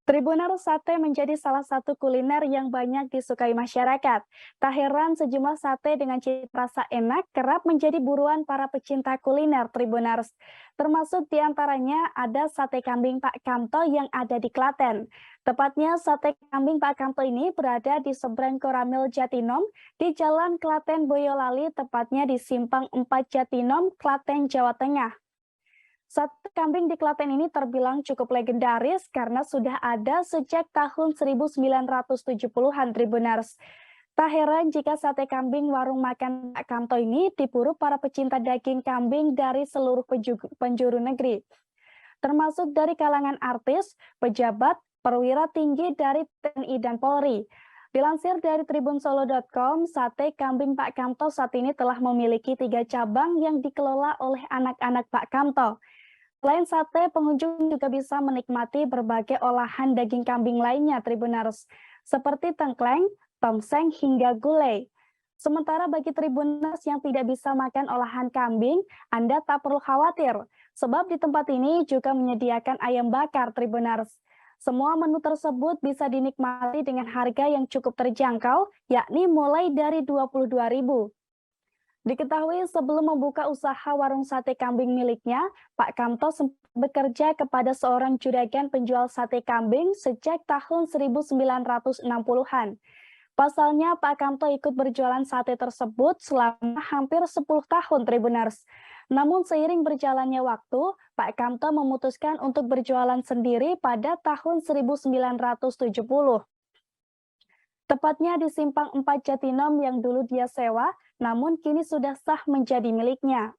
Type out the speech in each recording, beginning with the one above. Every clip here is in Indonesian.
Tribuners sate menjadi salah satu kuliner yang banyak disukai masyarakat. Tak heran sejumlah sate dengan cita rasa enak kerap menjadi buruan para pecinta kuliner Tribuners. Termasuk diantaranya ada sate kambing Pak Kamto yang ada di Klaten. Tepatnya sate kambing Pak Kamto ini berada di seberang Koramil Jatinom di Jalan Klaten Boyolali, tepatnya di Simpang 4 Jatinom, Klaten, Jawa Tengah. Sate kambing di Klaten ini terbilang cukup legendaris karena sudah ada sejak tahun 1970-an Tribuners. Tak heran jika sate kambing warung makan Pak Kamto ini diburu para pecinta daging kambing dari seluruh penjuru negeri, termasuk dari kalangan artis, pejabat, perwira tinggi dari TNI dan Polri. Dilansir dari tribunsolo.com, sate kambing Pak Kamto saat ini telah memiliki 3 cabang yang dikelola oleh anak-anak Pak Kamto. Selain sate, pengunjung juga bisa menikmati berbagai olahan daging kambing lainnya Tribuners, seperti tengkleng, tongseng, hingga gulai. Sementara bagi Tribuners yang tidak bisa makan olahan kambing, Anda tak perlu khawatir, sebab di tempat ini juga menyediakan ayam bakar Tribuners. Semua menu tersebut bisa dinikmati dengan harga yang cukup terjangkau, yakni mulai dari Rp22.000. Diketahui sebelum membuka usaha warung sate kambing miliknya, Pak Kamto sempat bekerja kepada seorang juragan penjual sate kambing sejak tahun 1960-an. Pasalnya, Pak Kamto ikut berjualan sate tersebut selama hampir 10 tahun Tribuners. Namun seiring berjalannya waktu, Pak Kamto memutuskan untuk berjualan sendiri pada tahun 1970. Tepatnya di Simpang 4 Jatinom yang dulu dia sewa, namun kini sudah sah menjadi miliknya.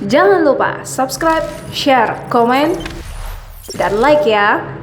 Jangan lupa subscribe, share, komen, dan like ya!